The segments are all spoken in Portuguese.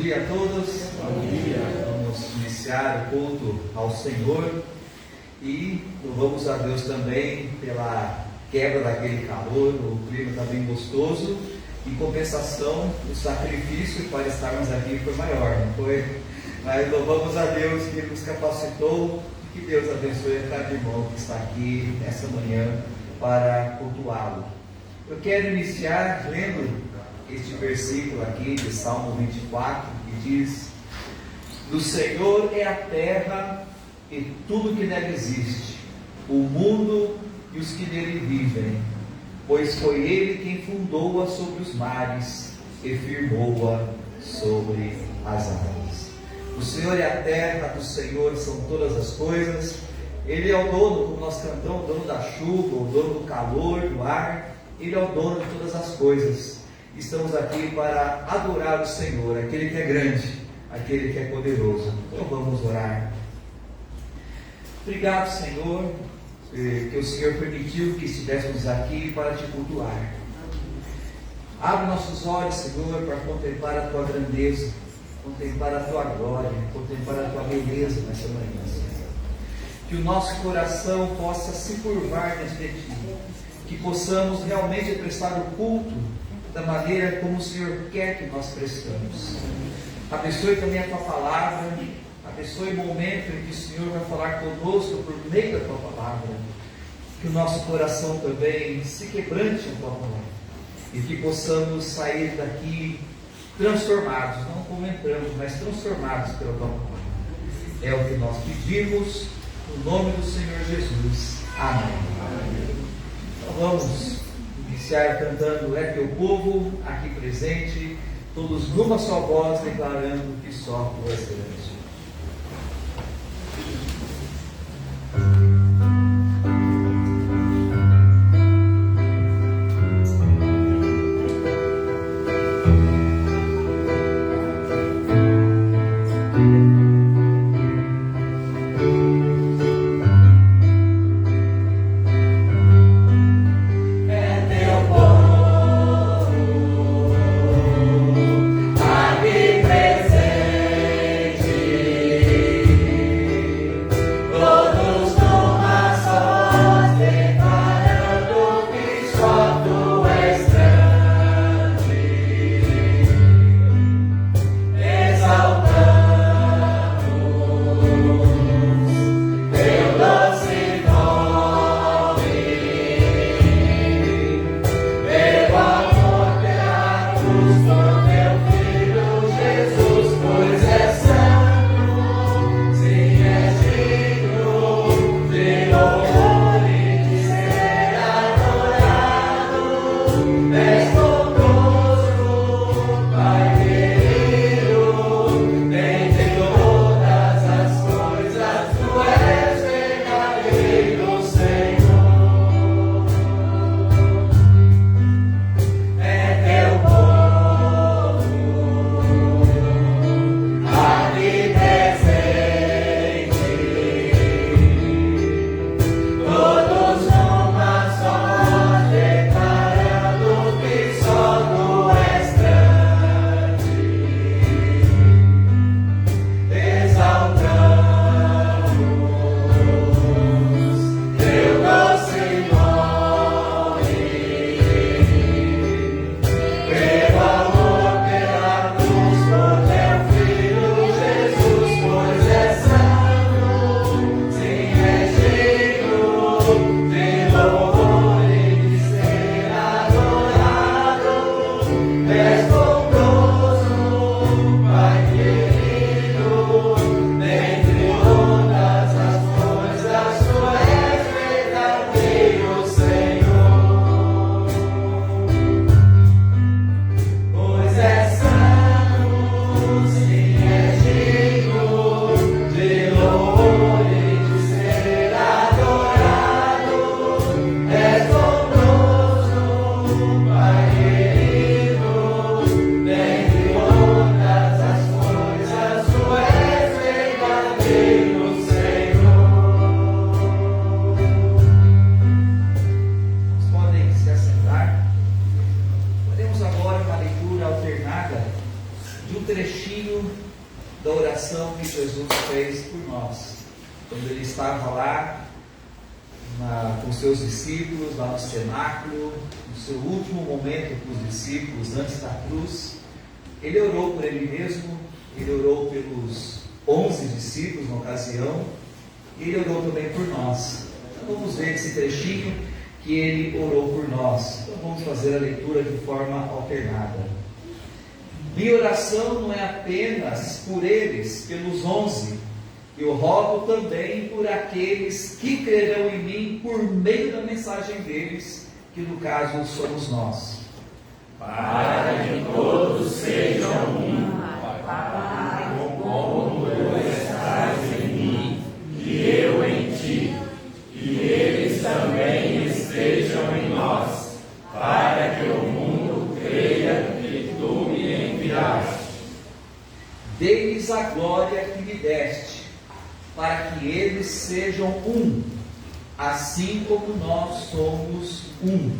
dia a todos. Bom dia. Vamos iniciar o culto ao Senhor e louvamos a Deus também pela quebra daquele calor. O clima está bem gostoso. Em compensação, o sacrifício para estarmos aqui foi maior, não foi? Mas louvamos a Deus que nos capacitou. Que Deus abençoe a cada irmão que está aqui nessa manhã para cultuá-lo. Eu quero iniciar lendo este versículo aqui de Salmo 24, que diz: do Senhor é a terra e tudo que nela existe, o mundo e os que nele vivem, pois foi Ele quem fundou-a sobre os mares e firmou-a sobre as águas. O Senhor é a terra, do Senhor são todas as coisas. Ele é o dono, como nós cantamos, o dono da chuva, o dono do calor, do ar. Ele é o dono de todas as coisas. Estamos aqui para adorar o Senhor, aquele que é grande, aquele que é poderoso. Então vamos orar. Obrigado, Senhor, que o Senhor permitiu que estivéssemos aqui para te cultuar. Abre nossos olhos, Senhor, para contemplar a tua grandeza, contemplar a tua glória, contemplar a tua beleza nessa manhã, Senhor. Que o nosso coração possa se curvar diante de ti, que possamos realmente prestar o culto da maneira como o Senhor quer que nós prestamos. Abençoe também a tua palavra, abençoe o momento em que o Senhor vai falar conosco por meio da tua palavra. Que o nosso coração também se quebrante a tua palavra e que possamos sair daqui transformados, não como entramos, mas transformados pela tua palavra. É o que nós pedimos no nome do Senhor Jesus. Amém. Então vamos iniciar cantando É Teu Povo, aqui presente, todos numa só voz, declarando que só Tu és grande. Aqui presente. oração que Jesus fez por nós. Quando ele estava lá com seus discípulos, lá no cenáculo, no seu último momento com os discípulos, antes da cruz, ele orou por ele mesmo, ele orou pelos 11 discípulos na ocasião, e ele orou também por nós. Então vamos ver esse trechinho que ele orou por nós. Então vamos fazer a leitura de forma alternada. Minha oração não é apenas por eles, pelos 11, eu rogo também por aqueles que crerão em mim por meio da mensagem deles, que no caso somos nós. Para que todos sejam um, Pai, como tu estás em mim e eu em ti, e eles também estejam em nós, para que o mundo creia que tu me enviaste. Dei-lhes a glória que me deste, para que eles sejam um, assim como nós somos um.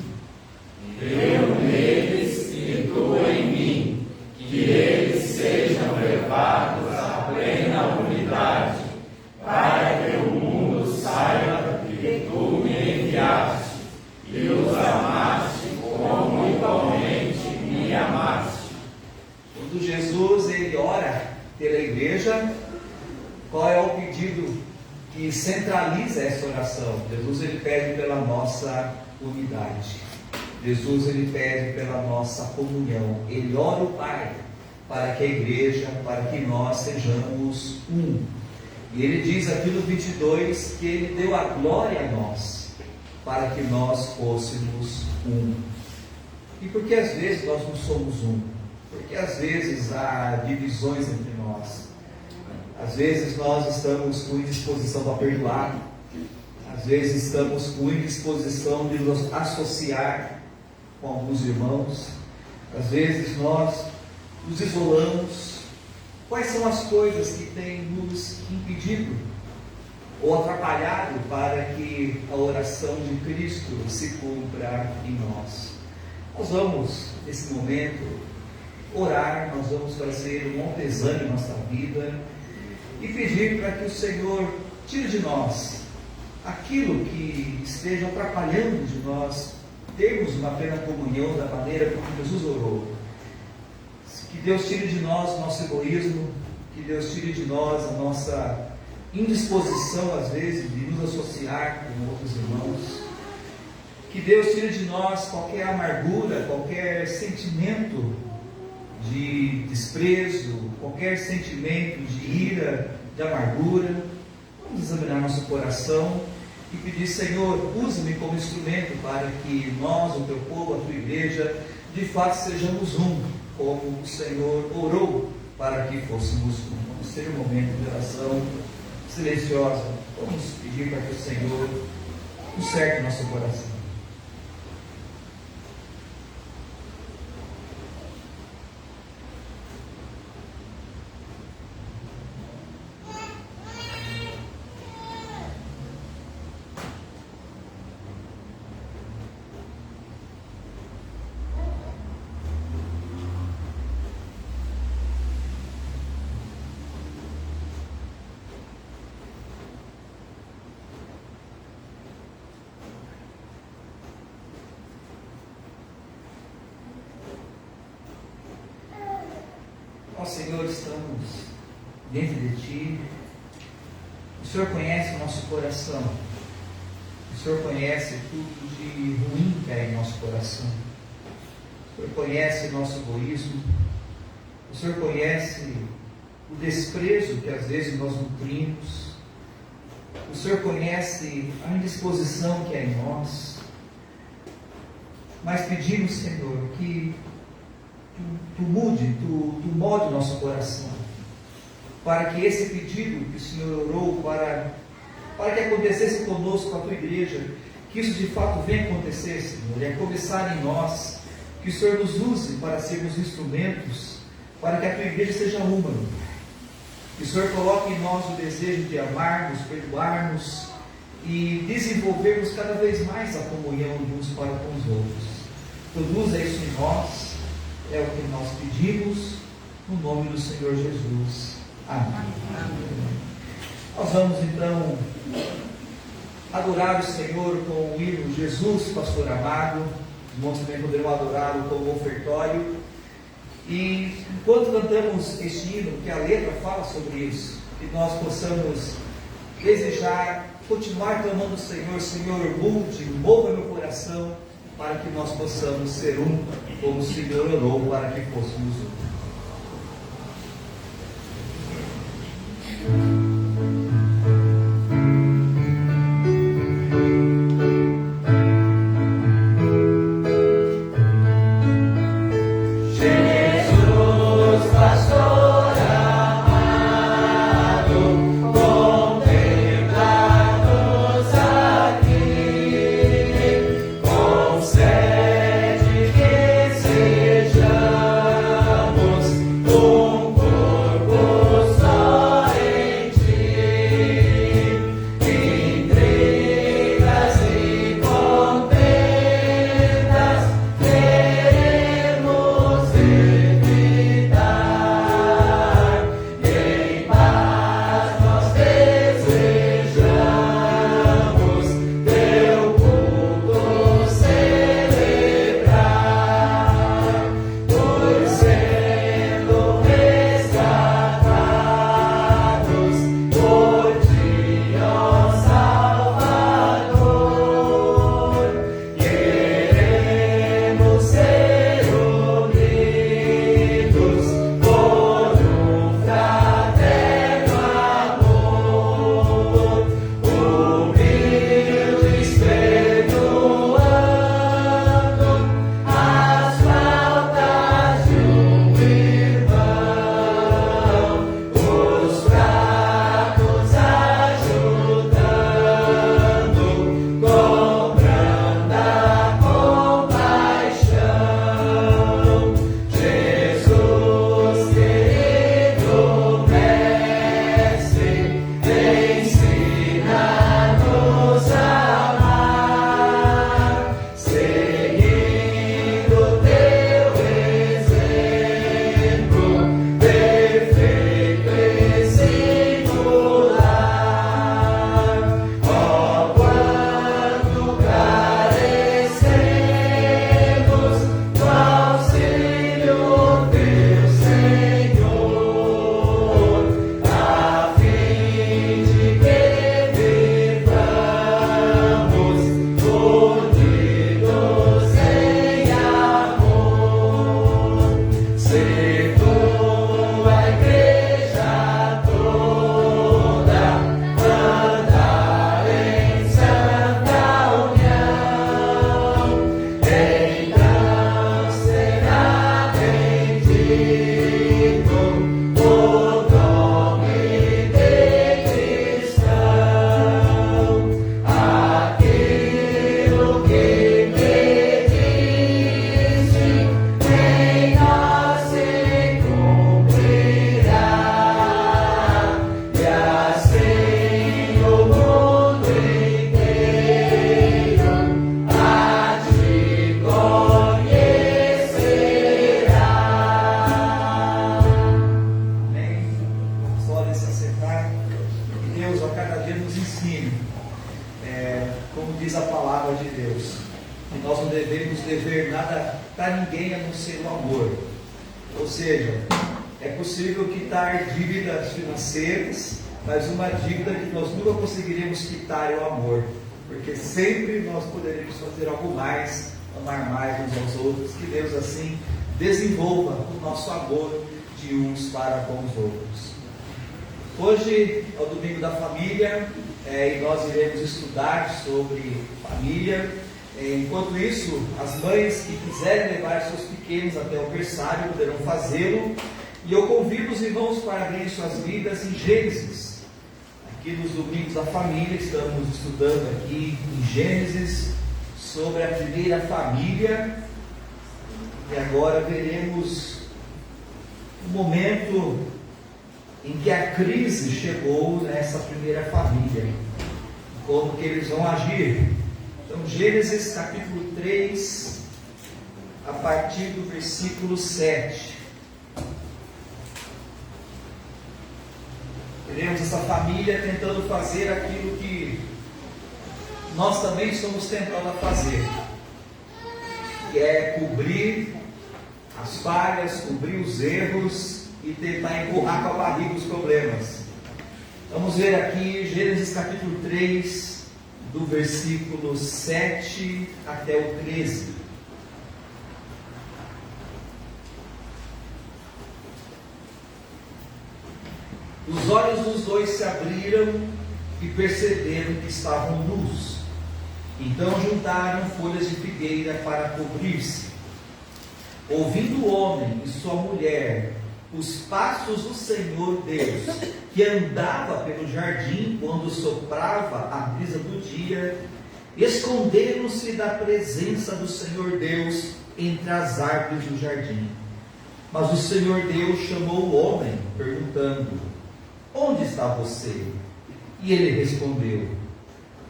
Eu neles e tu em mim, que eles sejam levados à plena unidade, para que o mundo saiba que tu me enviaste e os amaste como igualmente me amaste. Quando Jesus ele ora pela igreja, qual é o pedido que centraliza essa oração? Jesus ele pede pela nossa unidade. Jesus ele pede pela nossa comunhão. Ele ora o Pai para que a igreja, para que nós sejamos um. E ele diz aqui no 22 que ele deu a glória a nós, para que nós fôssemos um. E por que às vezes nós não somos um? Porque às vezes há divisões entre nós. Às vezes nós estamos com indisposição para perdoar. Às vezes estamos com indisposição de nos associar com alguns irmãos. Às vezes nós nos isolamos. Quais são as coisas que têm nos impedido ou atrapalhado para que a oração de Cristo se cumpra em nós? Nós vamos, nesse momento, orar, nós vamos fazer um autoexame em nossa vida e pedir para que o Senhor tire de nós aquilo que esteja atrapalhando de nós termos uma plena comunhão da maneira como Jesus orou. Que Deus tire de nós o nosso egoísmo, que Deus tire de nós a nossa indisposição, às vezes, de nos associar com outros irmãos. Que Deus tire de nós qualquer amargura, qualquer sentimento de desprezo, qualquer sentimento de ira, de amargura. Vamos examinar nosso coração e pedir: Senhor, use-me como instrumento para que nós, o teu povo, a tua igreja, de fato sejamos um, como o Senhor orou para que fôssemos um. Vamos ter um momento de oração silenciosa. Vamos pedir para que o Senhor conserte nosso coração. Ó Senhor, estamos dentro de Ti. O Senhor conhece o nosso coração. O Senhor conhece tudo de ruim que há em nosso coração. O Senhor conhece o nosso egoísmo. O Senhor conhece o desprezo que às vezes nós nutrimos. O Senhor conhece a indisposição que há em nós. Mas pedimos, Senhor, que Tu mude, tu molde o nosso coração, para que esse pedido que o Senhor orou, para que acontecesse conosco, a tua igreja, que isso de fato venha acontecer, Senhor, e a começar em nós, que o Senhor nos use para sermos instrumentos, para que a tua igreja seja uma, que o Senhor coloque em nós o desejo de amarmos, perdoarmos e desenvolvermos cada vez mais a comunhão de uns para com os outros. Produza isso em nós. É o que nós pedimos, no nome do Senhor Jesus. Amém. Nós vamos então adorar o Senhor com o hino Jesus, Pastor Amado. Os irmãos também poderão adorá-lo com o ofertório. E enquanto cantamos este hino, que a letra fala sobre isso, que nós possamos desejar continuar clamando o Senhor: Senhor, mude, mova meu coração, para que nós possamos ser um, como o Senhor orou para que fôssemos um. Mas uma dívida que nós nunca conseguiremos quitar é o amor, porque sempre nós poderemos fazer algo mais, amar mais uns aos outros. Que Deus assim desenvolva o nosso amor de uns para com os outros. Hoje é o domingo da família, e nós iremos estudar sobre família. Enquanto isso, as mães que quiserem levar seus pequenos até o berçário poderão fazê-lo. E eu convido os irmãos para abrir suas Bíblias em Gênesis. Aqui nos domingos da família, estamos estudando aqui em Gênesis sobre a primeira família. E agora veremos o momento em que a crise chegou nessa primeira família. Como que eles vão agir. Então, Gênesis capítulo 3, a partir do versículo 7. Veremos essa família tentando fazer aquilo que nós também estamos tentando fazer, que é cobrir as falhas, cobrir os erros e tentar empurrar com a barriga os problemas. Vamos ver aqui Gênesis capítulo 3, do versículo 7 até o 13. Os olhos dos dois se abriram e perceberam que estavam nus. Então juntaram folhas de figueira para cobrir-se. Ouvindo o homem e sua mulher os passos do Senhor Deus, que andava pelo jardim quando soprava a brisa do dia, esconderam-se da presença do Senhor Deus entre as árvores do jardim. Mas o Senhor Deus chamou o homem, perguntando: onde está você? E ele respondeu: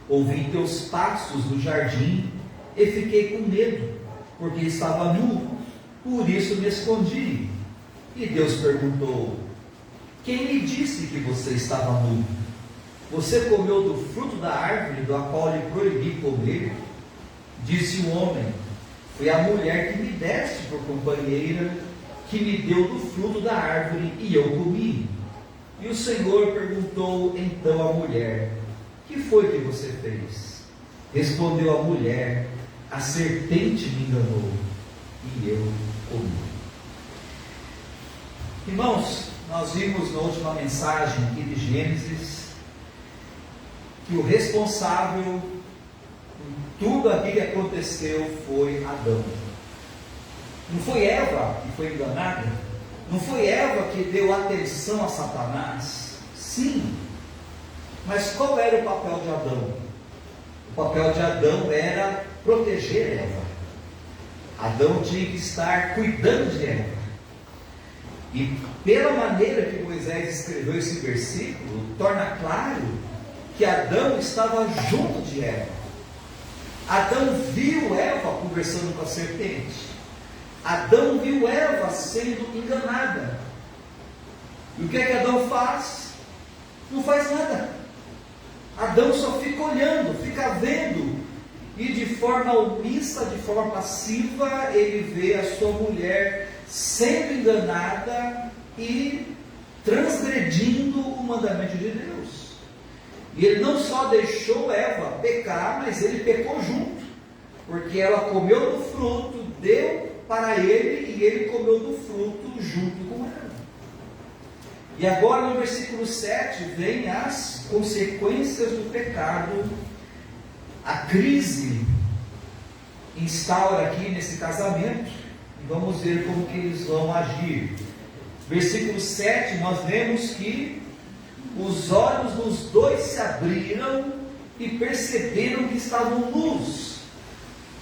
ouvi teus passos no jardim e fiquei com medo, porque estava nu, por isso me escondi. E Deus perguntou: quem lhe disse que você estava nu? Você comeu do fruto da árvore da qual lhe proibi comer? Disse o homem: foi a mulher que me deste por companheira, que me deu do fruto da árvore e eu comi. E o Senhor perguntou então à mulher: que foi que você fez? Respondeu a mulher: a serpente me enganou e eu comi. Irmãos, nós vimos na última mensagem aqui de Gênesis que o responsável por tudo aquilo que aconteceu foi Adão. Não foi Eva que foi enganada? Não foi Eva que deu atenção a Satanás? Sim. Mas qual era o papel de Adão? O papel de Adão era proteger Eva. Adão tinha que estar cuidando de Eva. E pela maneira que Moisés escreveu esse versículo, torna claro que Adão estava junto de Eva. Adão viu Eva conversando com a serpente. Adão viu Eva sendo enganada. E o que é que Adão faz? Não faz nada. Adão só fica olhando, fica vendo. E de forma omissa, de forma passiva, ele vê a sua mulher sendo enganada e transgredindo o mandamento de Deus. E ele não só deixou Eva pecar, mas ele pecou junto. Porque ela comeu do fruto, deu para ele e ele comeu do fruto junto com ela. E agora no versículo 7 vem as consequências do pecado. A crise instaura aqui nesse casamento, e vamos ver como que eles vão agir. Versículo 7, nós vemos que os olhos dos dois se abriram e perceberam que estavam nus.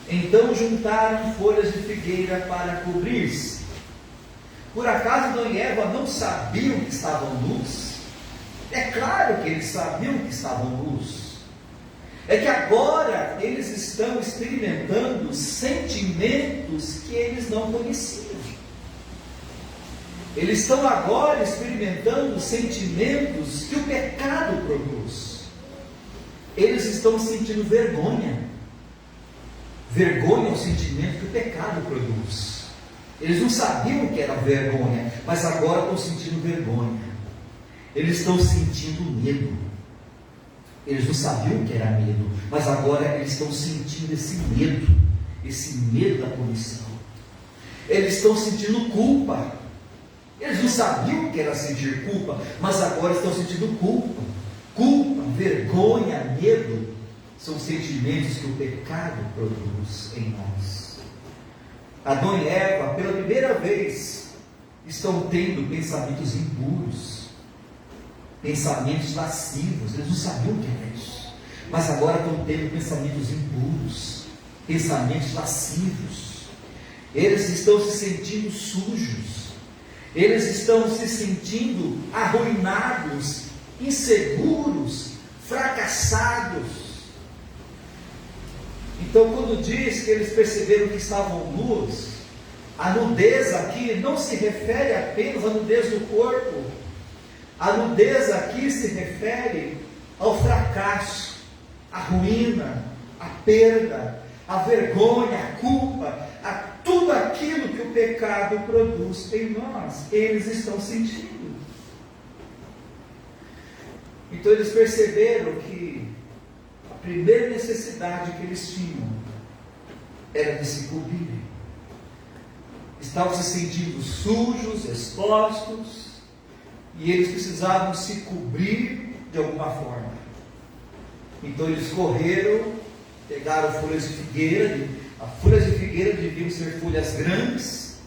Então juntaram folhas de figueira para cobrir-se. Por acaso Adão e Eva não sabiam que estavam nus? É claro que eles sabiam que estavam nus. É que agora eles estão experimentando sentimentos que eles não conheciam. Eles estão agora experimentando sentimentos que o pecado produz. Eles estão sentindo vergonha. Vergonha é o sentimento que o pecado produz. Eles não sabiam o que era vergonha, mas agora estão sentindo vergonha. Eles estão sentindo medo. Eles não sabiam o que era medo, mas agora eles estão sentindo esse medo da punição. Eles estão sentindo culpa. Eles não sabiam o que era sentir culpa, mas agora estão sentindo culpa. Culpa, vergonha, medo são sentimentos que o pecado produz em nós. Adão e Eva, pela primeira vez, estão tendo pensamentos impuros, pensamentos lascivos. Eles não sabiam o que era isso, mas agora estão tendo pensamentos impuros, pensamentos lascivos. Eles estão se sentindo sujos, eles estão se sentindo arruinados, inseguros, fracassados. Então, quando diz que eles perceberam que estavam nus, a nudez aqui não se refere apenas à nudez do corpo, A nudez aqui se refere ao fracasso, à ruína, à perda, à vergonha, à culpa, a tudo aquilo que o pecado produz em nós. Eles estão sentindo. Então eles perceberam que a primeira necessidade que eles tinham era de se cobrirem. Estavam se sentindo sujos, expostos, e eles precisavam se cobrir de alguma forma. Então eles correram, pegaram folhas de figueira. As folhas de figueira deviam ser folhas grandes.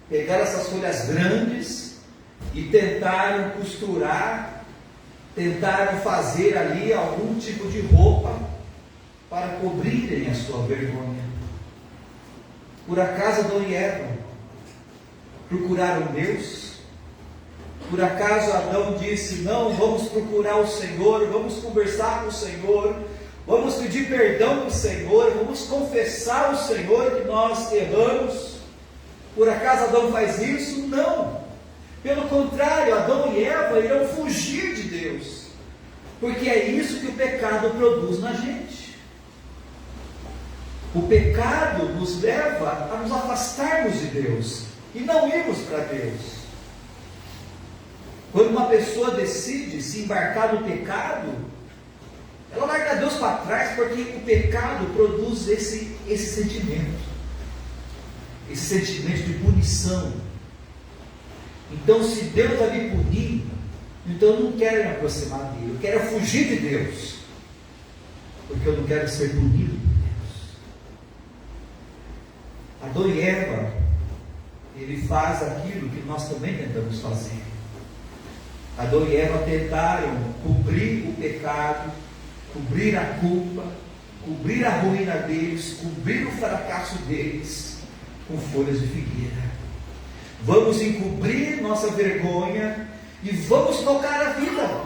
Pegaram essas folhas grandes e tentaram costurar, tentaram fazer ali algum tipo de roupa para cobrirem a sua vergonha. Por acaso Adão e Eva procuraram Deus? Por acaso Adão disse: não, vamos procurar o Senhor, vamos conversar com o Senhor, vamos pedir perdão para o Senhor, vamos confessar ao Senhor que nós erramos? Por acaso Adão faz isso? Não. Pelo contrário, Adão e Eva irão fugir de Deus, porque é isso que o pecado produz na gente. O pecado nos leva a nos afastarmos de Deus e não irmos para Deus. Quando uma pessoa decide se embarcar no pecado, ela larga Deus para trás, porque o pecado produz esse sentimento de punição. Então, se Deus vai me punir, então eu não quero me aproximar dele, eu quero fugir de Deus, porque eu não quero ser punido por Deus. Adão e Eva, ele faz aquilo que nós também tentamos fazer. Adão e Eva tentaram cobrir o pecado, cobrir a culpa, cobrir a ruína deles, cobrir o fracasso deles com folhas de figueira. Vamos encobrir nossa vergonha e vamos tocar a vida.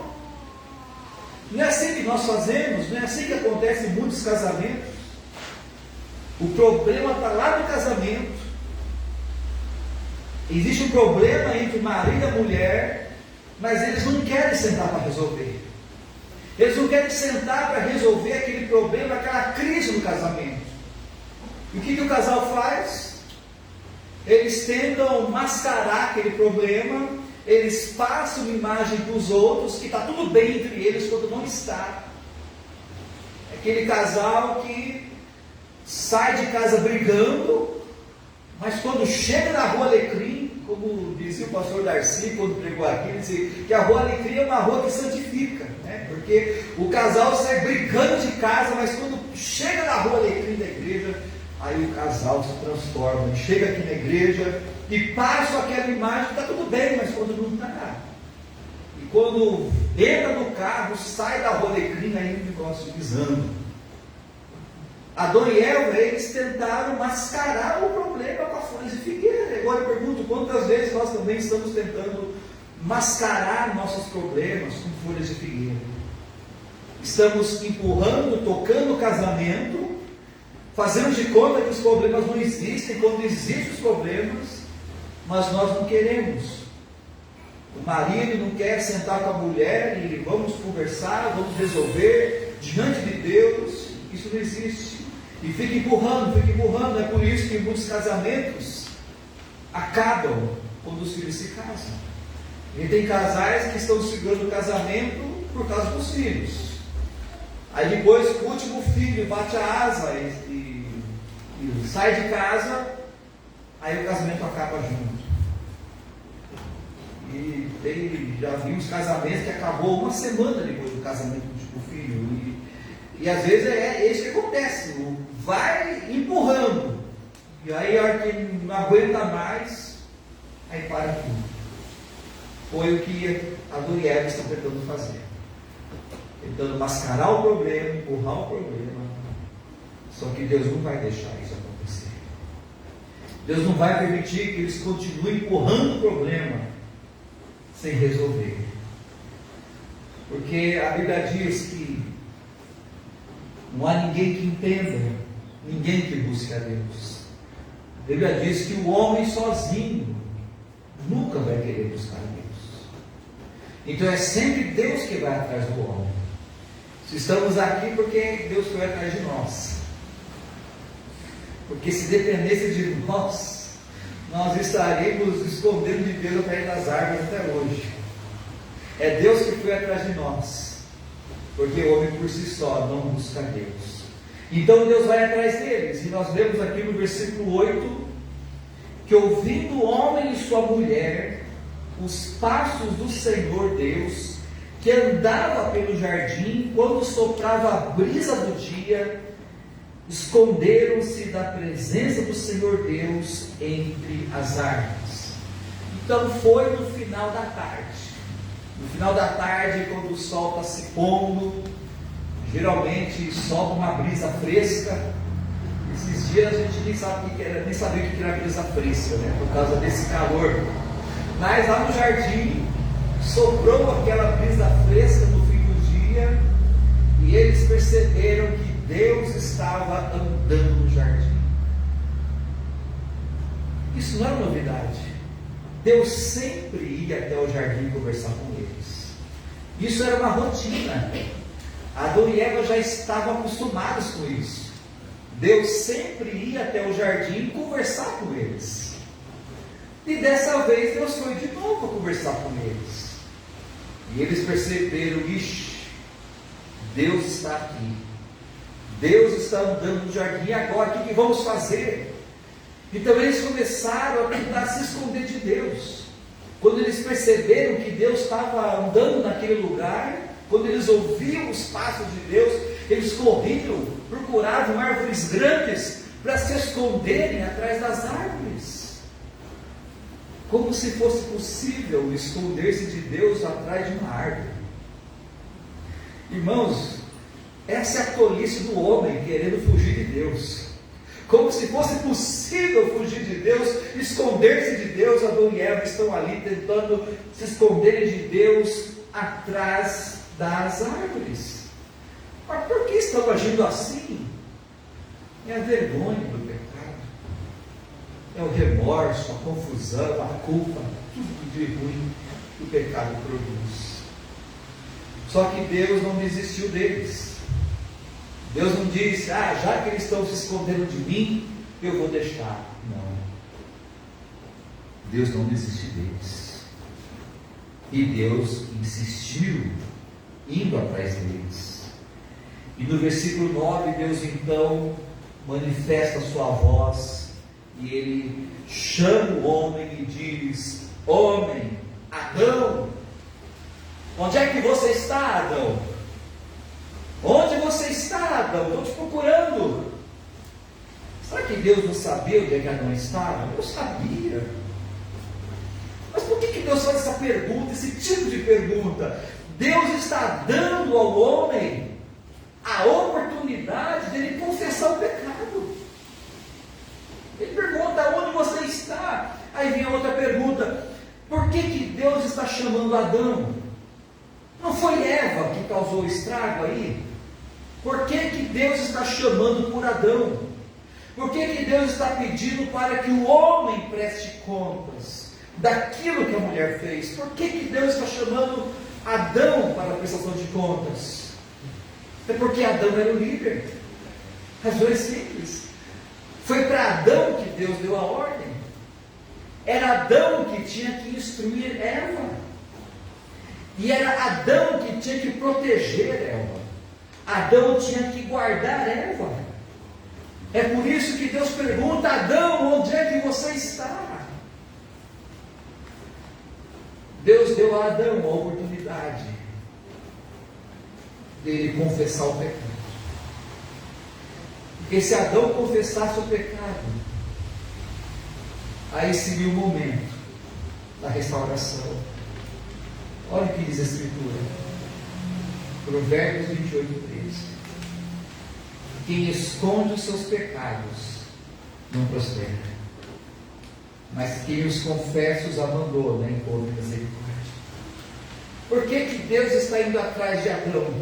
Não é assim que nós fazemos, não é assim que acontece em muitos casamentos. O problema está lá no casamento. Existe um problema entre o marido e a mulher, mas eles não querem sentar para resolver. Eles não querem sentar para resolver aquele problema, aquela crise no casamento. E o que o casal faz? Eles tentam mascarar aquele problema, eles passam uma imagem para os outros que está tudo bem entre eles quando não está. É aquele casal que sai de casa brigando, mas quando chega na Rua Alecrim, como dizia o pastor Darcy quando pregou aqui, ele dizia que a Rua Alecrim é uma rua que santifica, né? Porque o casal sai brigando de casa, mas quando chega na Rua Alecrim da igreja, aí o casal se transforma, chega aqui na igreja e passa aquela imagem que está tudo bem, mas quando não está. E quando entra no carro, sai da Rua Alecrim, aí o negócio pisando. Adão e Eva, eles tentaram mascarar o problema com a folha de figueira. Agora eu pergunto, quantas vezes nós também estamos tentando mascarar nossos problemas com folhas de figueira? Estamos empurrando, tocando o casamento, fazendo de conta que os problemas não existem, quando existem os problemas, mas nós não queremos. O marido não quer sentar com a mulher e vamos conversar, vamos resolver diante de Deus. Isso não existe. E fica empurrando. É por isso que muitos casamentos acabam quando os filhos se casam. E tem casais que estão segurando o casamento por causa dos filhos. Aí depois o último filho bate a asa e sai de casa, aí o casamento acaba junto. E já vi uns casamentos que acabou uma semana depois do casamento do filho. E às vezes é isso que acontece. Vai empurrando. E aí a hora que não aguenta mais, aí para tudo. Foi o que Adão e Eva estão tentando fazer. Tentando mascarar o problema, empurrar o problema. Só que Deus não vai deixar isso acontecer. Deus não vai permitir que eles continuem empurrando o problema sem resolver. Porque a Bíblia diz que não há ninguém que entenda, ninguém que busque a Deus. A Bíblia diz que o homem sozinho nunca vai querer buscar a Deus. Então é sempre Deus que vai atrás do homem. Se estamos aqui, porque Deus foi atrás de nós. Porque se dependesse de nós, nós estaríamos escondendo de Deus atrás das árvores até hoje. É Deus que foi atrás de nós, porque o homem por si só não busca Deus. Então Deus vai atrás deles, e nós lemos aqui no versículo 8, que ouvindo o homem e sua mulher os passos do Senhor Deus, que andava pelo jardim, quando soprava a brisa do dia, esconderam-se da presença do Senhor Deus entre as árvores. Então foi no final da tarde. No final da tarde, quando o sol está se pondo, geralmente sobe uma brisa fresca. Esses dias a gente nem sabia o que era brisa fresca, né? Por causa desse calor. Mas lá no jardim soprou aquela brisa fresca no fim do dia, e eles perceberam que Deus estava andando no jardim. Isso não é novidade. Deus sempre ia até o jardim conversar com eles. Isso era uma rotina. Adão e Eva já estavam acostumados com isso. Deus sempre ia até o jardim conversar com eles. E dessa vez Deus foi de novo conversar com eles. E eles perceberam: ixi, Deus está aqui. Deus está andando no jardim agora, o que vamos fazer? Então eles começaram a tentar se esconder de Deus. Quando eles perceberam que Deus estava andando naquele lugar, quando eles ouviam os passos de Deus, eles corriam, procuravam árvores grandes para se esconderem atrás das árvores. Como se fosse possível esconder-se de Deus atrás de uma árvore. Irmãos, essa é a tolice do homem querendo fugir de Deus. Como se fosse possível fugir de Deus, esconder-se de Deus. Adão e Eva estão ali tentando se esconderem de Deus atrás das árvores. Mas por que estão agindo assim? É a vergonha do pecado, é o remorso, a confusão, a culpa, tudo de ruim que o pecado produz. Só que Deus não desistiu deles. Deus não disse: já que eles estão se escondendo de mim, eu vou deixar. Não. Deus não desistiu deles. E Deus insistiu, indo atrás deles. E no versículo 9, Deus então manifesta a sua voz, e Ele chama o homem e diz: homem, Adão, onde é que você está, Adão? Onde você está, Adão? Estou te procurando. Será que Deus não sabia onde é que Adão estava? Eu sabia. Mas por que Deus faz essa pergunta, esse tipo de pergunta? Deus está dando ao homem a oportunidade de ele confessar o pecado. Ele pergunta: onde você está? Aí vem a outra pergunta: por que Deus está chamando Adão? Não foi Eva que causou o estrago aí? Por que Deus está chamando por Adão? Por que Deus está pedindo para que o homem preste contas daquilo que a mulher fez? Por que Deus está chamando Adão para a prestação de contas? É porque Adão era o líder. Razão é simples. Foi para Adão que Deus deu a ordem. Era Adão que tinha que instruir Eva. E era Adão que tinha que proteger Eva. Adão tinha que guardar Eva. É por isso que Deus pergunta: Adão, onde é que você está? Deus deu a Adão a oportunidade de ele confessar o pecado. Porque se Adão confessasse o pecado, aí seria o momento da restauração. Olha o que diz a Escritura, Provérbios 28, 13. Quem esconde os seus pecados não prospera, mas quem os confessa os abandona e encontra misericórdia. Por que Deus está indo atrás de Adão?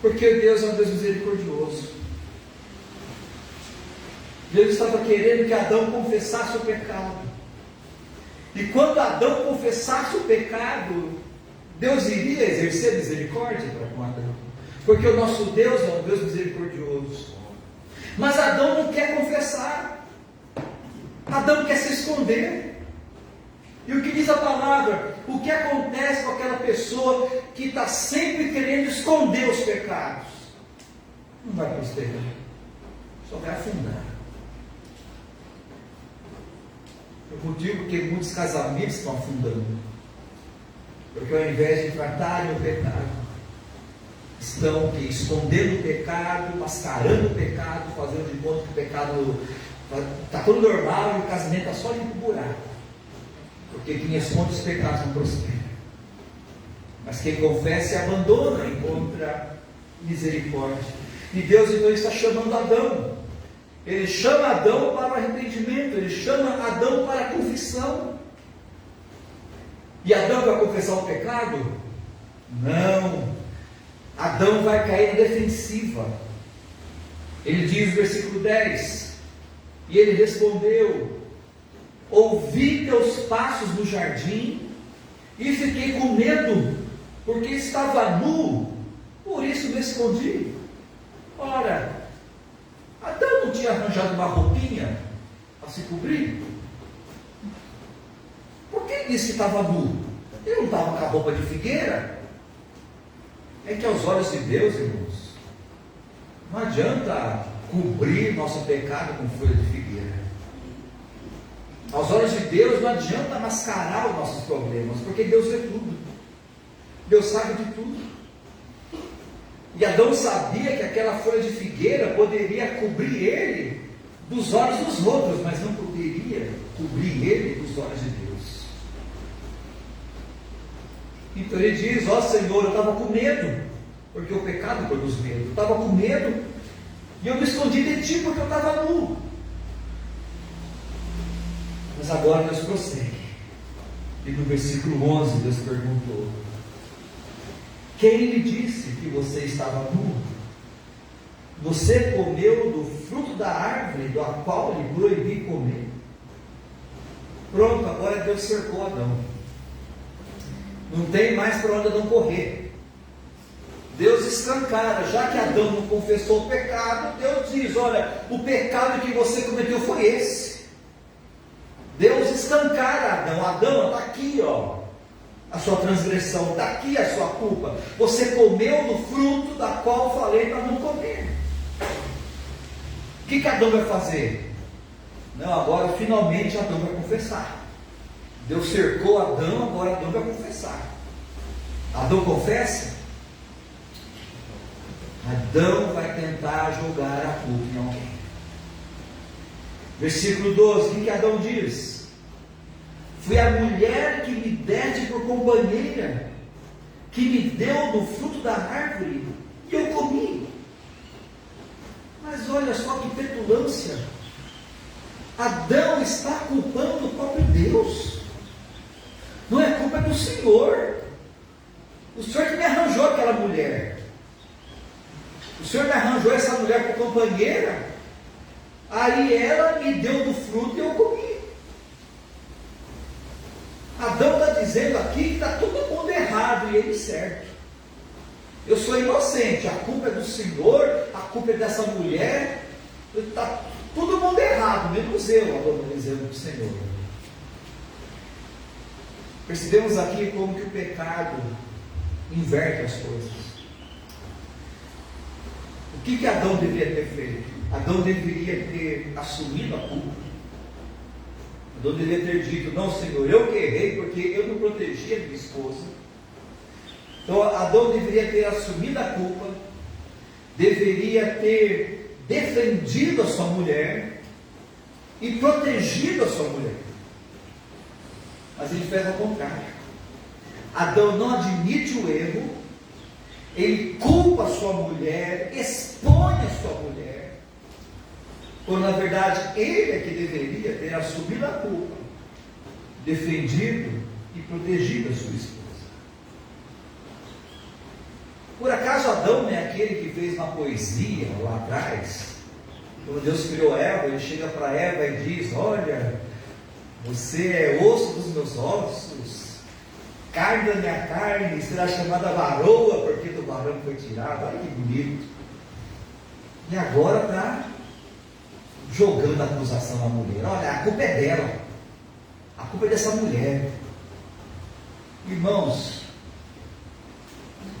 Porque Deus é um Deus misericordioso. Deus estava querendo que Adão confessasse o pecado. E quando Adão confessasse o pecado, Deus iria exercer misericórdia para com Adão, porque o nosso Deus é um Deus misericordioso. Mas Adão não quer confessar, Adão quer se esconder. E o que diz a palavra? O que acontece com aquela pessoa que está sempre querendo esconder os pecados? Não vai prosperar, só vai afundar. O motivo que muitos casamentos estão afundando, porque ao invés de enfrentarem o pecado, estão escondendo o pecado, mascarando o pecado, fazendo de conta que o pecado está tudo normal e o casamento está só indo para o buraco. Porque quem esconde os pecados não prospera, mas quem confessa e abandona encontra misericórdia. E Deus então está chamando Adão. Ele chama Adão para o arrependimento, ele chama Adão para a confissão. E Adão vai confessar o pecado? Não. Adão vai cair na defensiva. Ele diz no versículo 10: e ele respondeu: ouvi teus passos no jardim e fiquei com medo, porque estava nu, por isso me escondi. Ora, Adão não tinha arranjado uma roupinha para se cobrir? Por que disse que estava nu? Ele não estava com a roupa de figueira? É que aos olhos de Deus, irmãos, não adianta cobrir nosso pecado com folha de figueira. Aos olhos de Deus não adianta mascarar os nossos problemas, porque Deus vê tudo. Deus sabe de tudo. E Adão sabia que aquela folha de figueira poderia cobrir ele dos olhos dos outros, mas não poderia cobrir ele dos olhos de Deus. Então ele diz: ó Senhor, eu estava com medo, porque o pecado produz medo. Eu estava com medo e eu me escondi de ti porque eu estava nu. Mas agora Deus prossegue. E no versículo 11 Deus perguntou: quem lhe disse que você estava nu? Você comeu do fruto da árvore do qual lhe proibi comer? Pronto, agora Deus cercou Adão. Não tem mais para onde Adão correr. Deus escancara, já que Adão não confessou o pecado, Deus diz: olha, o pecado que você cometeu foi esse. Deus escancara Adão: Adão, está aqui, ó, a sua transgressão, está aqui a sua culpa. Você comeu do fruto da qual falei para não comer. O que Adão vai fazer? Não, agora finalmente Adão vai confessar. Deus cercou Adão, agora Adão vai confessar. Adão confessa? Adão vai tentar jogar a culpa em alguém. Versículo 12, o que Adão diz? Foi a mulher que me deste por companheira, que me deu do fruto da árvore, e eu comi. Mas olha só que petulância. Adão está culpando o próprio Deus. Não é culpa do Senhor. O Senhor que me arranjou aquela mulher. O Senhor me arranjou essa mulher por companheira. Aí ela me deu do fruto e eu comi. Adão está dizendo aqui que está todo mundo errado e ele certo. Eu sou inocente, a culpa é do Senhor, a culpa é dessa mulher. Está todo mundo errado, menos eu, Adão dizendo do Senhor. Percebemos aqui como que o pecado inverte as coisas. O que Adão deveria ter feito? Adão deveria ter assumido a culpa. Adão deveria ter dito: não, Senhor, eu que errei porque eu não protegi a minha esposa. Então Adão deveria ter assumido a culpa, deveria ter defendido a sua mulher e protegido a sua mulher. Mas ele fez ao contrário. Adão não admite o erro, ele culpa a sua mulher, expõe a sua mulher, quando na verdade ele é que deveria ter assumido a culpa, defendido e protegido a sua esposa. Por acaso Adão não é aquele que fez uma poesia lá atrás? Quando Deus criou Eva, ele chega para Eva e diz: olha, Você é osso dos meus ossos, carne da minha carne, será chamada varoa, porque do varão foi tirado. Olha que bonito. E agora está jogando a acusação na mulher. Olha, a culpa é dela, a culpa é dessa mulher. Irmãos,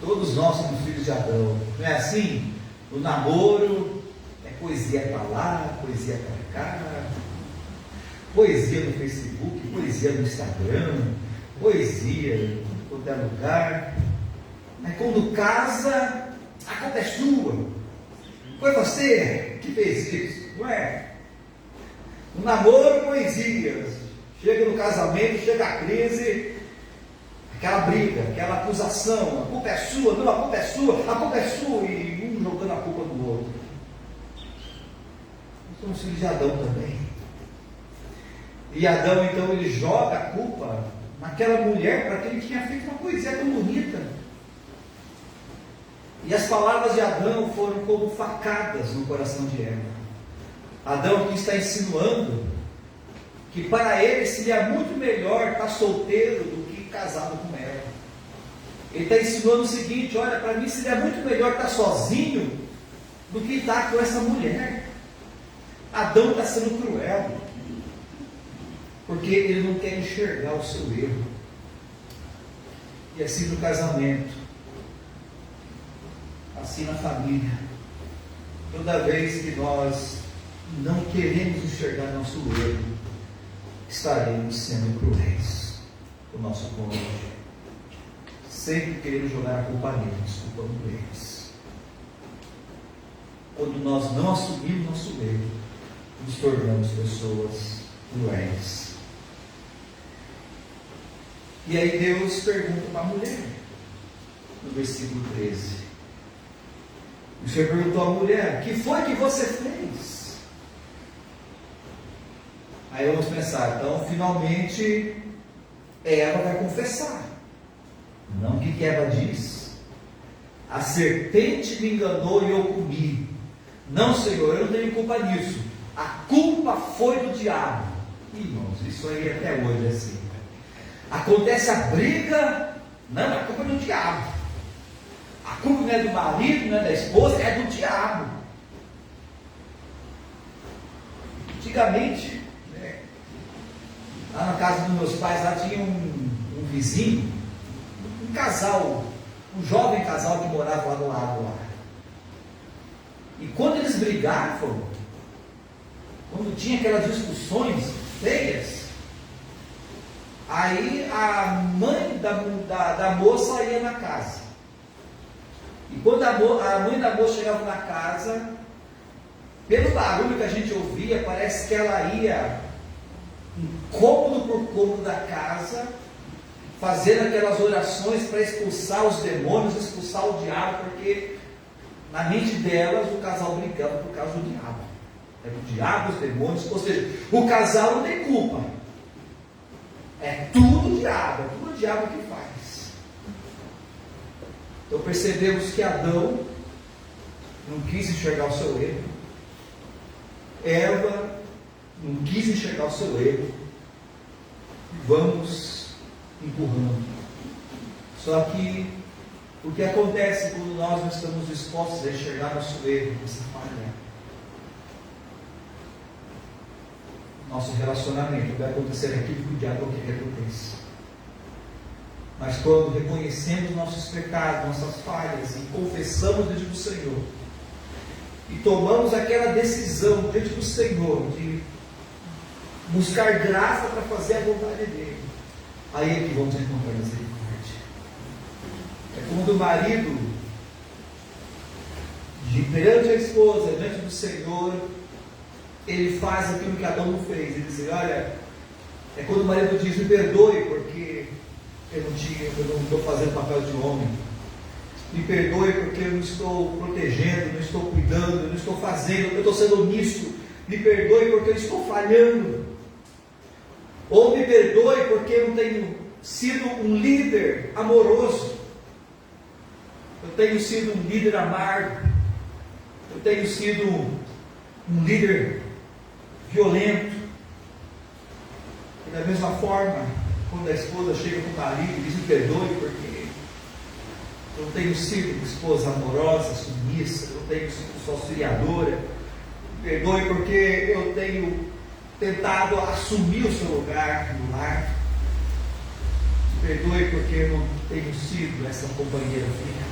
todos nós somos filhos de Adão, não é assim? O namoro é poesia para lá, poesia para cá, poesia no Facebook, poesia no Instagram, poesia em qualquer lugar. Mas quando casa, a culpa é sua. Foi você que fez isso, não é? No namoro, poesias. Chega no casamento, chega a crise, aquela briga, aquela acusação. A culpa é sua, não, a culpa é sua, a culpa é sua. E um jogando a culpa no outro. Nós somos filhos de Adão também. E Adão, então, ele joga a culpa naquela mulher para que ele tinha feito uma poesia tão bonita. E as palavras de Adão foram como facadas no coração de Eva. Adão aqui está insinuando que para ele seria muito melhor estar solteiro do que casado com ela. Ele está insinuando o seguinte: olha, para mim seria muito melhor estar sozinho do que estar com essa mulher. Adão está sendo cruel, porque ele não quer enxergar o seu erro. E assim no casamento, assim na família, toda vez que nós não queremos enxergar nosso erro, estaremos sendo cruéis com o nosso cônjuge, sempre querendo jogar a culpa neles, culpando eles. Quando nós não assumimos nosso erro, nos tornamos pessoas cruéis. E aí Deus pergunta para a mulher, no versículo 13. O Senhor perguntou à mulher: que foi que você fez? Aí vamos pensar, então finalmente Eva vai confessar. Não o que Eva diz: a serpente me enganou e eu comi. Não, Senhor, eu não tenho culpa nisso. A culpa foi do diabo. Irmãos, isso aí até hoje é assim. Acontece a briga, não, a culpa é do diabo. A culpa não é do marido, não é da esposa, é do diabo. Antigamente, lá na casa dos meus pais, lá tinha um vizinho, um casal, um jovem casal que morava lá do lado lá. E quando eles brigavam, quando tinha aquelas discussões feias, aí a mãe da moça ia na casa. E quando a mãe da moça chegava na casa, pelo barulho que a gente ouvia, parece que ela ia cômodo por cômodo da casa, fazendo aquelas orações para expulsar os demônios, expulsar o diabo, porque na mente delas o casal brigava por causa do diabo. É o diabo, os demônios, ou seja, o casal não tem culpa. É tudo o diabo, é tudo o diabo que faz. Então percebemos que Adão não quis enxergar o seu erro. Eva não quis enxergar o seu erro. Vamos empurrando. Só que o que acontece quando nós não estamos dispostos a enxergar nosso erro, essa falha? Nosso relacionamento vai acontecer aquilo que o diabo quer que aconteça. Mas quando reconhecemos nossos pecados, nossas falhas, e confessamos diante do Senhor, e tomamos aquela decisão diante do Senhor de buscar graça para fazer a vontade dele, aí é que vamos encontrar misericórdia. É quando o marido, perante a esposa, diante do Senhor, ele faz aquilo que Adão não fez. Ele diz: olha, é quando o marido diz: me perdoe porque eu não estou fazendo papel de homem. Me perdoe porque eu não estou protegendo, não estou cuidando, não estou fazendo, eu estou sendo omisso. Me perdoe porque eu estou falhando. Ou me perdoe porque eu não tenho sido um líder amoroso. Eu tenho sido um líder amargo. Eu tenho sido um líder violento. E da mesma forma, quando a esposa chega para o marido e diz: me perdoe porque eu não tenho sido uma esposa amorosa, submissa, eu não tenho sido só auxiliadora, me perdoe porque eu tenho tentado assumir o seu lugar no lar, me perdoe porque eu não tenho sido essa companheira fiel.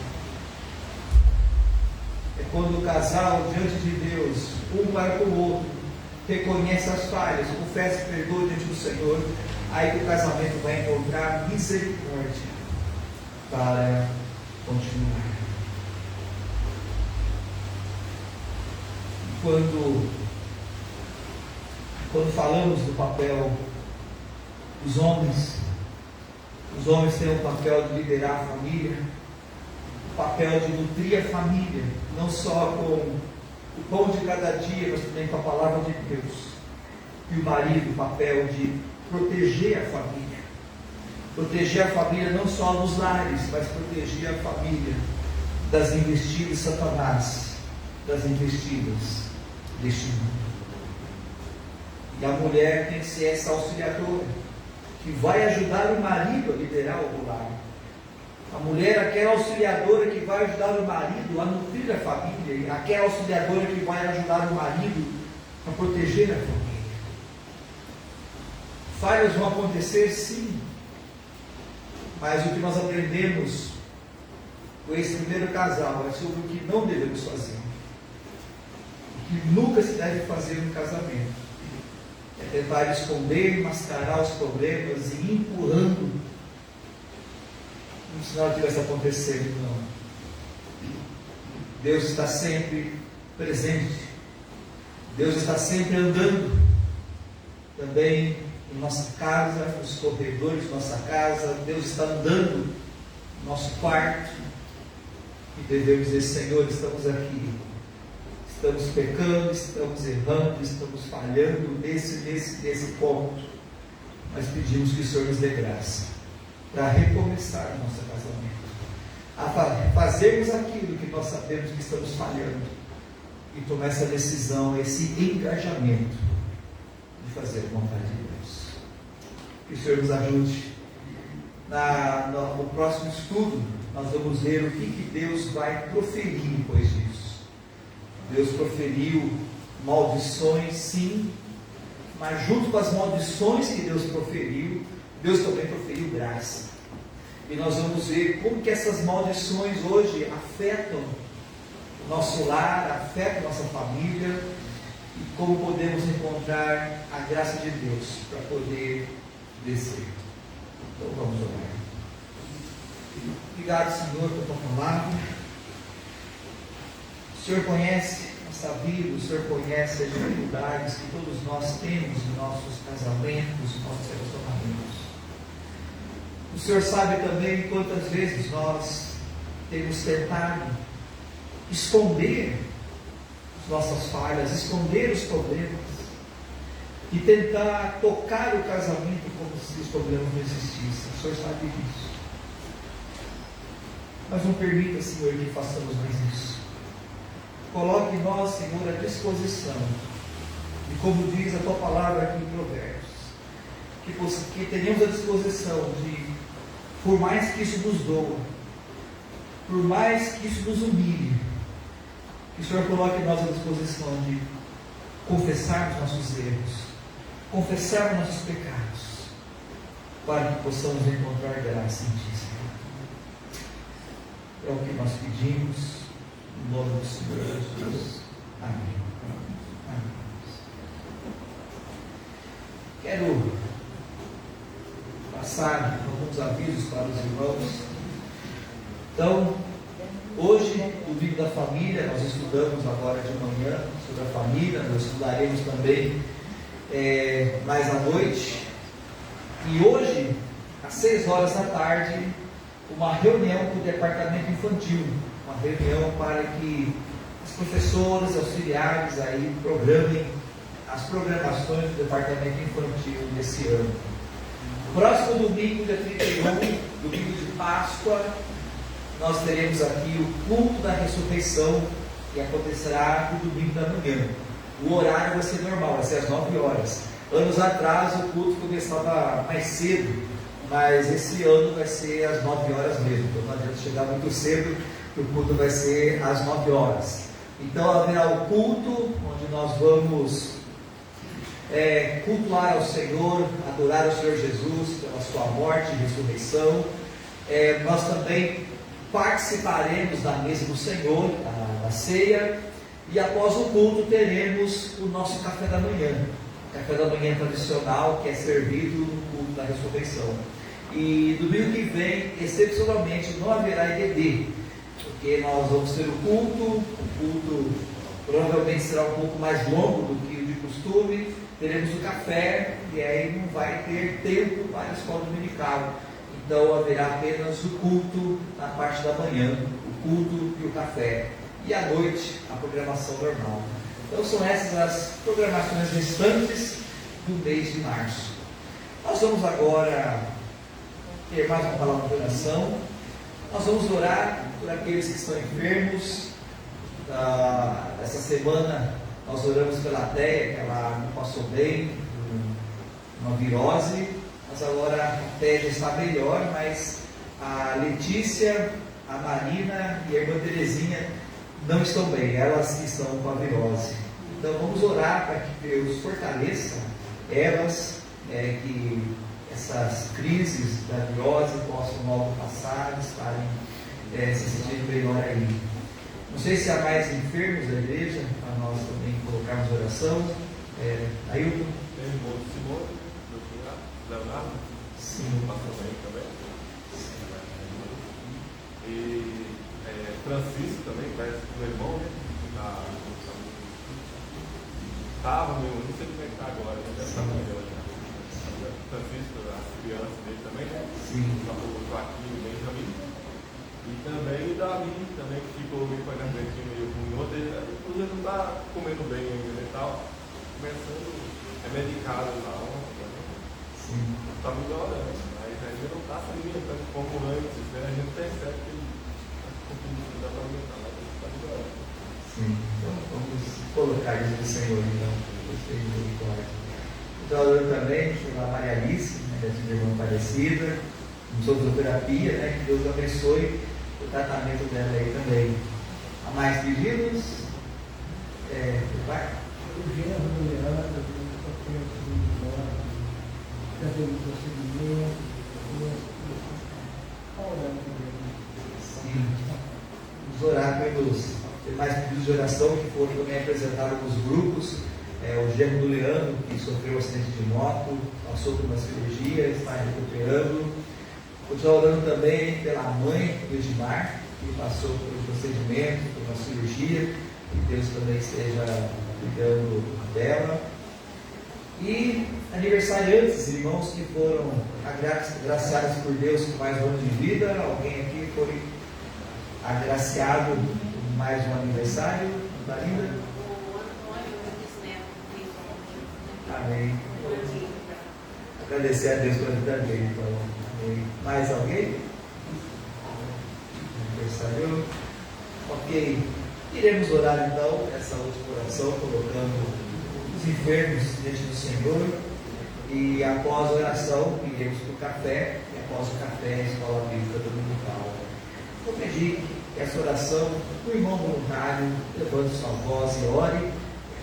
É quando o casal, diante de Deus, um vai para o outro, reconhece as falhas, confessa e perdoa diante do Senhor, aí que o casamento vai encontrar misericórdia para continuar. Quando falamos do papel dos homens, os homens têm o papel de liderar a família, o papel de nutrir a família, não só com o pão de cada dia, mas também com a palavra de Deus. E o marido, o papel de proteger a família. Proteger a família não só nos lares, mas proteger a família das investidas de Satanás, das investidas deste mundo. E a mulher tem que ser essa auxiliadora, que vai ajudar o marido a liderar o lar. A mulher é aquela auxiliadora que vai ajudar o marido a nutrir a família, aquela auxiliadora que vai ajudar o marido a proteger a família. Falhas vão acontecer, sim, mas o que nós aprendemos com esse primeiro casal é sobre o que não devemos fazer, o que nunca se deve fazer no casamento. É tentar esconder, mascarar os problemas e ir empurrando como se nada tivesse acontecendo. Não. Deus está sempre presente. Deus está sempre andando também em nossa casa, nos corredores de nossa casa. Deus está andando no nosso quarto e devemos dizer: Senhor, estamos aqui, estamos pecando, estamos errando, estamos falhando nesse ponto, mas pedimos que o Senhor nos dê graça para recomeçar o nosso casamento, a fazermos aquilo que nós sabemos que estamos falhando e tomar essa decisão, esse engajamento de fazer a vontade de Deus. Que o Senhor nos ajude. No próximo estudo nós vamos ver o que Deus vai proferir depois disso. Deus proferiu maldições, sim, mas junto com as maldições que Deus proferiu, Deus também proferiu graça. E nós vamos ver como que essas maldições hoje afetam o nosso lar, afetam a nossa família, e como podemos encontrar a graça de Deus para poder descer. Então vamos orar. Obrigado, Senhor, por tua palavra. O Senhor conhece nossa vida, o Senhor conhece as dificuldades que todos nós temos em nossos casamentos, em nossos relacionamentos. O Senhor sabe também quantas vezes nós temos tentado esconder as nossas falhas, esconder os problemas e tentar tocar o casamento como se os problemas não existissem. O Senhor sabe disso. Mas não permita, Senhor, que façamos mais isso. Coloque em nós, Senhor, a disposição, e como diz a tua palavra aqui em Provérbios, que tenhamos a disposição de, por mais que isso nos doa, por mais que isso nos humilhe, que o Senhor coloque em nós a disposição de confessarmos nossos erros, confessarmos nossos pecados, para que possamos encontrar graça em Ti, Senhor. É o que nós pedimos, em nome do Senhor Jesus. Amém. Amém. Quero passar alguns avisos para os irmãos. Então, hoje, domingo da família, nós estudamos agora de manhã sobre a família, nós estudaremos também mais à noite. E hoje, às 6 horas da tarde, uma reunião com o departamento infantil, uma reunião para que as professoras, auxiliares aí programem as programações do departamento infantil desse ano. Próximo domingo, dia 31, domingo de Páscoa, nós teremos aqui o culto da ressurreição, que acontecerá no domingo da manhã. o horário vai ser normal, vai ser às 9 horas. Anos atrás o culto começava mais cedo, mas esse ano vai ser às 9 horas mesmo. Então não adianta chegar muito cedo, que o culto vai ser às 9 horas. Então haverá o culto, onde nós vamos cultuar ao Senhor, adorar ao Senhor Jesus pela sua morte e ressurreição. Nós também participaremos da mesa do Senhor, da ceia, e após o culto teremos o nosso café da manhã. Café da manhã tradicional, que é servido no culto da ressurreição. E domingo que vem, excepcionalmente, não haverá IBD, porque nós vamos ter o culto provavelmente será um pouco mais longo do que o de costume, teremos o café, e aí não vai ter tempo para a escola dominical. Então haverá apenas o culto na parte da manhã, o culto e o café, e à noite a programação normal. Então são essas as programações restantes do mês de março. Nós vamos agora ter mais uma palavra de oração. Nós vamos orar por aqueles que estão enfermos. Essa semana nós oramos pela Teia, que ela não passou bem, uma virose, mas agora a Teia já está melhor, mas a Letícia, a Marina e a irmã Terezinha não estão bem, elas estão com a virose. Então vamos orar para que Deus fortaleça elas, que essas crises da virose possam logo passar, estarem se sentindo melhor aí. Não sei se há mais enfermos da igreja, para nós também colocarmos oração. Ailton? Tem o irmão de Simone, do Leonardo, Sim. passou bem também. E Francisco também, parece que o irmão, né? Estava meio, não sei como é que está agora, né? Deve estar melhor já. Francisco, as crianças dele também, né? Sim. O Joaquim e o Benjamin. E também o Davi, também, que ficou meio com a gargantinha meio ruim ontem. Ele não está comendo bem ainda e tal. Começando, medicado na hora. Sim. Está melhorando, mas ainda não está se alimentando como antes, né? A gente percebe que ele está conseguindo dar para alimentar, mas está melhorando. Sim. Então vamos colocar isso no Senhor, então. Gostei de misericórdia. Estou orando também pela Maria Alice, né, da irmã Aparecida, sobre terapia, né? Que Deus abençoe o tratamento dela aí também. Há mais pedidos? Vai? O genro do Leandro, fazendo procedimento, Sim. Vamos orar pelos demais pedidos de oração que foram também apresentados nos grupos. O genro do Leandro, que sofreu um acidente de moto, passou por uma cirurgia, está recuperando. Estou orando também pela mãe do Edmar, que passou por um procedimento, por uma cirurgia, que Deus também esteja cuidando dela. E aniversariantes, irmãos que foram agraciados por Deus com mais um ano de vida. Alguém aqui foi agraciado com mais um aniversário? Está linda? Amém. Agradecer a Deus pela vida dele, então. Amém. Mais alguém? Aniversário? Ok. Iremos orar então essa última oração, colocando os enfermos diante do Senhor. E após a oração, iremos para o café. E após o café, a escola bíblica dominical. Vou pedir que essa oração, o irmão voluntário, levante sua voz e ore.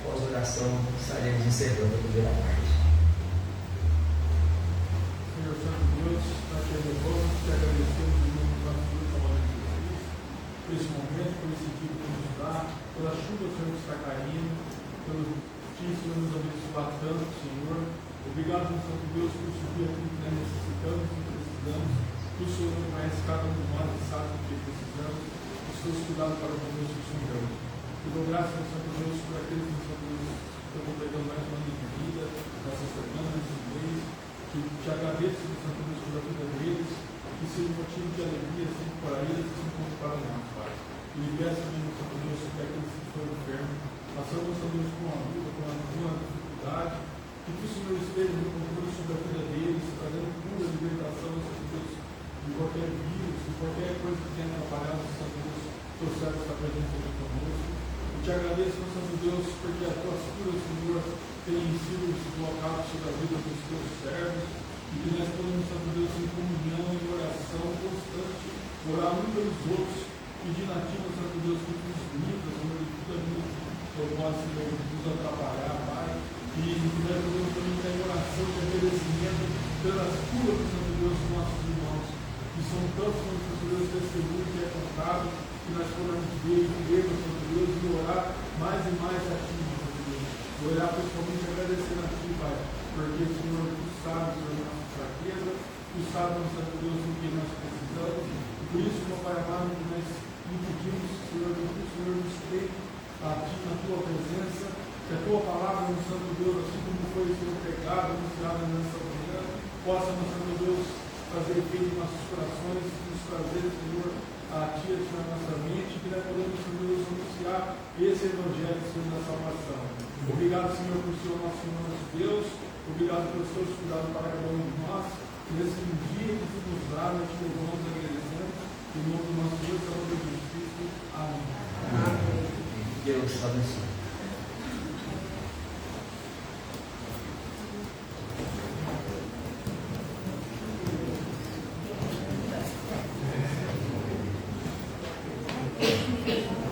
Após a oração, estaremos encerrando a primeira parte. Senhor Santo Deus, nós te louvamos e te agradecemos em nome do nosso Deus, Salvador Jesus, por esse momento, por esse dia que nos dá, pela chuva que o Senhor está caindo, pelo dia que o Senhor nos abençoar tanto, Senhor. Obrigado, Santo Deus, por suprir aquilo que nós necessitamos e precisamos, que o Senhor não conhece cada um de nós e sabe o que precisamos, os seus cuidados para conosco, Senhor. Te dou graças, Santo Deus, por aqueles que estão completando mais um ano de vida, nessa semana, nesse mês. Te agradeço, Santo Deus, pela vida deles, que seja um motivo de alegria, assim para eles, assim como para nós, Pai. E libera também, Santo Deus, sobre aqueles que estão enfermos, passando, Santo Deus, com a luta, com alguma dificuldade, que o Senhor esteja no controle sobre a vida deles, trazendo cura, libertação, Santo Deus, de qualquer vírus, de qualquer coisa que tenha atrapalhado, Santo Deus, teu servo está presente aqui conosco. te agradeço, meu Santo Deus, porque as tuas curas, Senhor, têm sido deslocadas sobre a vida dos teus servos, e que nós podemos, Santo Deus, em comunhão e oração constante, orar uns pelos outros, pedindo a Ti, meu Santo Deus, que nos livra, Senhor, de tudo aquilo que pode, Senhor, nos atrapalhar, Pai, e que nós podemos também estar em oração de agradecimento pelas curas, Santo Deus, dos nossos irmãos, que são tantos, meu Santo Deus, testemunhos que é contado, que nós podemos ver e viver, meu Santo Deus, e orar mais e mais a Ti, meu Santo Deus. Orar principalmente agradecendo a Ti, Pai, porque, Senhor, Tu sabes, Senhor, a nossa fraqueza, Tu sabes, meu Santo Deus, o que nós precisamos, e por isso, meu Pai amado, que nós pedimos, Senhor, que o Senhor nos tenha a Ti na Tua presença, que a Tua palavra, meu Santo Deus, assim como foi, Senhor, pregado, anunciado nessa manhã, possa, meu Santo Deus, fazer efeito em nossos corações, nos trazer, Senhor, a Ti, Senhor, na nossa mente, que nós podemos, Senhor Deus, anunciar esse Evangelho, Senhor, da salvação. Obrigado, Senhor, por Senhor, nosso Senhor, nosso Deus, obrigado pelos Teus cuidados para cada um de nós, nesse dia que Tu nos dá, nós Te louvamos e agradecemos, em nome do nosso Deus, Salvador Jesus Cristo. Amém. Amém. Deus abençoe. Thank you.